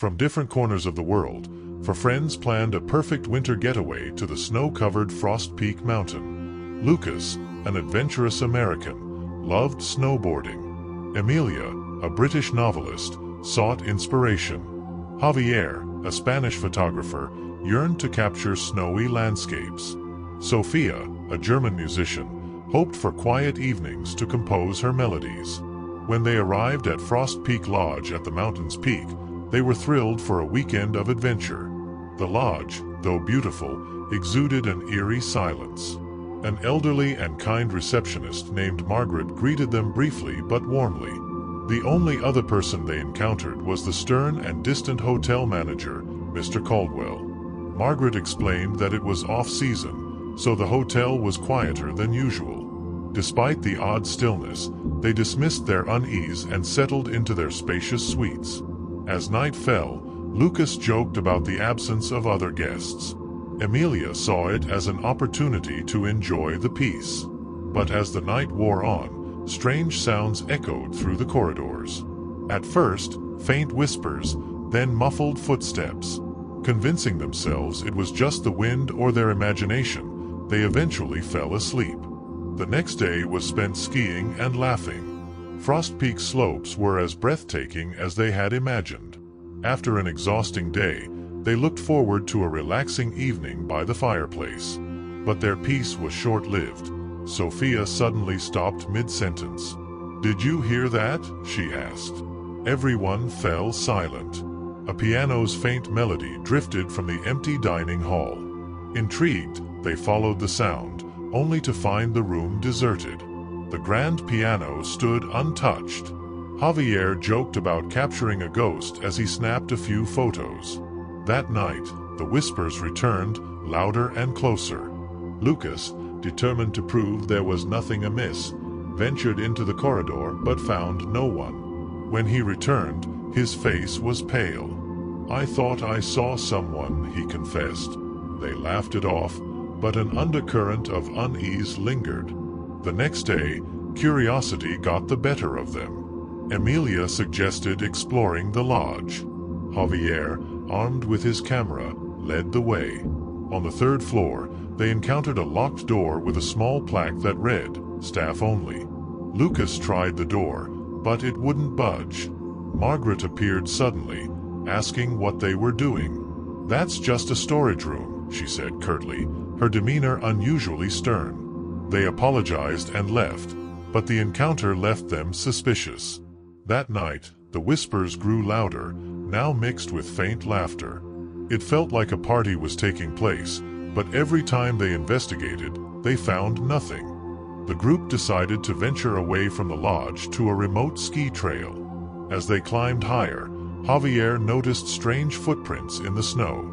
from different corners of the world, for friends planned a perfect winter getaway to the snow-covered Frostpeak Mountain. Lucas, an adventurous American, loved snowboarding. Emilia, a British novelist, sought inspiration. Javier, a Spanish photographer, yearned to capture snowy landscapes. Sophia, a German musician, hoped for quiet evenings to compose her melodies. When they arrived at Frostpeak Lodge at the mountain's peak, they were thrilled for a weekend of adventure. The lodge, though beautiful, exuded an eerie silence. An elderly and kind receptionist named Margaret greeted them briefly but warmly. The only other person they encountered was the stern and distant hotel manager, Mr. Caldwell. Margaret explained that it was off-season, so the hotel was quieter than usual. Despite the odd stillness, they dismissed their unease and settled into their spacious suites. As night fell, Lucas joked about the absence of other guests. Emilia saw it as an opportunity to enjoy the peace. But as the night wore on, strange sounds echoed through the corridors. At first, faint whispers, then muffled footsteps. Convincing themselves it was just the wind or their imagination, they eventually fell asleep. The next day was spent skiing and laughing. Frostpeak slopes were as breathtaking as they had imagined. After an exhausting day, they looked forward to a relaxing evening by the fireplace. But their peace was short-lived. Sophia suddenly stopped mid-sentence. "Did you hear that?" she asked. Everyone fell silent. A piano's faint melody drifted from the empty dining hall. Intrigued, they followed the sound, only to find the room deserted. The grand piano stood untouched. Javier joked about capturing a ghost as he snapped a few photos. That night, the whispers returned, louder and closer. Lucas, determined to prove there was nothing amiss, ventured into the corridor but found no one. When he returned, his face was pale. "I thought I saw someone," he confessed. They laughed it off, but an undercurrent of unease lingered. The next day, curiosity got the better of them. Emilia suggested exploring the lodge. Javier, armed with his camera, led the way. On the third floor, they encountered a locked door with a small plaque that read, "Staff only." Lucas tried the door, but it wouldn't budge. Margaret appeared suddenly, asking what they were doing. "That's just a storage room," she said curtly, her demeanor unusually stern. They apologized and left, but the encounter left them suspicious. That night, the whispers grew louder, now mixed with faint laughter. It felt like a party was taking place, but every time they investigated, they found nothing. The group decided to venture away from the lodge to a remote ski trail. As they climbed higher, Javier noticed strange footprints in the snow.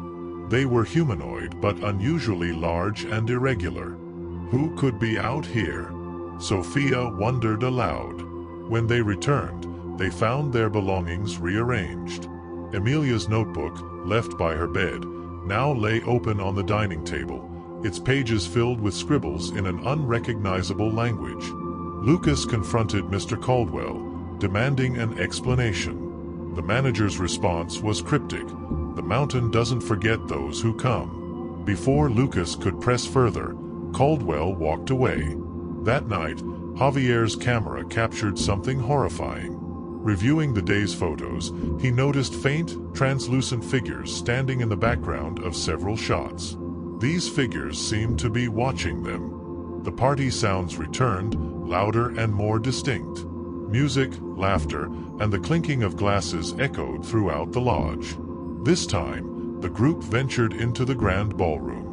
They were humanoid but unusually large and irregular. Who could be out here? Sophia wondered aloud. When they returned, they found their belongings rearranged. Emilia's notebook, left by her bed, now lay open on the dining table, its pages filled with scribbles in an unrecognizable language. Lucas confronted Mr. Caldwell, demanding an explanation. The manager's response was cryptic. "The mountain doesn't forget those who come." Before Lucas could press further, Caldwell walked away. That night, Javier's camera captured something horrifying. Reviewing the day's photos, he noticed faint, translucent figures standing in the background of several shots. These figures seemed to be watching them. The party sounds returned, louder and more distinct. Music, laughter, and the clinking of glasses echoed throughout the lodge. This time, the group ventured into the grand ballroom.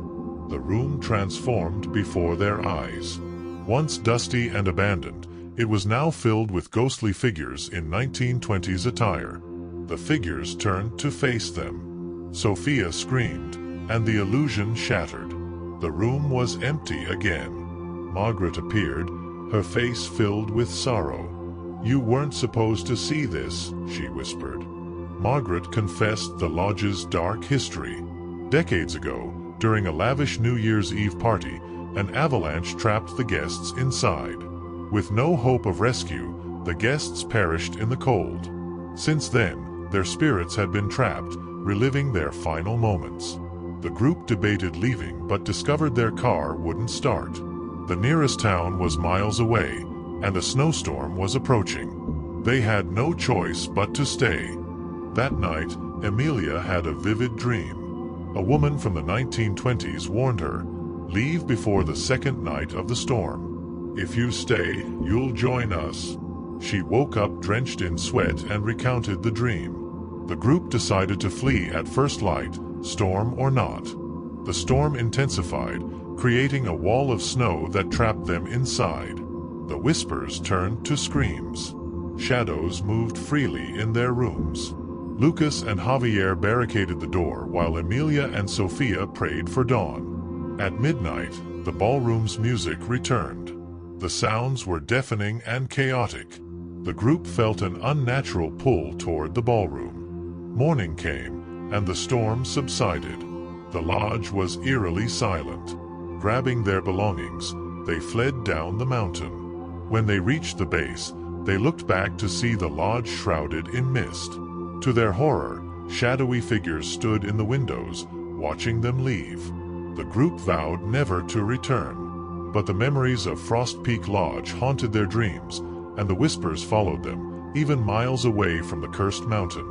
The room transformed before their eyes. Once dusty and abandoned, it was now filled with ghostly figures in 1920s attire. The figures turned to face them. Sophia screamed, and the illusion shattered. The room was empty again. Margaret appeared, her face filled with sorrow. "You weren't supposed to see this," she whispered. Margaret confessed the lodge's dark history. Decades ago, during a lavish New Year's Eve party, an avalanche trapped the guests inside. With no hope of rescue, the guests perished in the cold. Since then, Their spirits had been trapped, reliving their final moments. The group debated leaving but discovered their car wouldn't start. The nearest town was miles away, and a snowstorm was approaching. They had no choice but to stay. That night, Emilia had a vivid dream. A woman from the 1920s warned her, "Leave before the second night of the storm. If you stay, you'll join us." She woke up drenched in sweat and recounted the dream. The group decided to flee at first light, storm or not. The storm intensified, creating a wall of snow that trapped them inside. The whispers turned to screams. Shadows moved freely in their rooms. Lucas and Javier barricaded the door while Emilia and Sofia prayed for dawn. At midnight, the ballroom's music returned. The sounds were deafening and chaotic. The group felt an unnatural pull toward the ballroom. Morning came, and the storm subsided. The lodge was eerily silent. Grabbing their belongings, they fled down the mountain. When they reached the base, they looked back to see the lodge shrouded in mist. To their horror, shadowy figures stood in the windows, watching them leave. The group vowed never to return. But the memories of Frostpeak Lodge haunted their dreams, and the whispers followed them, even miles away from the cursed mountain.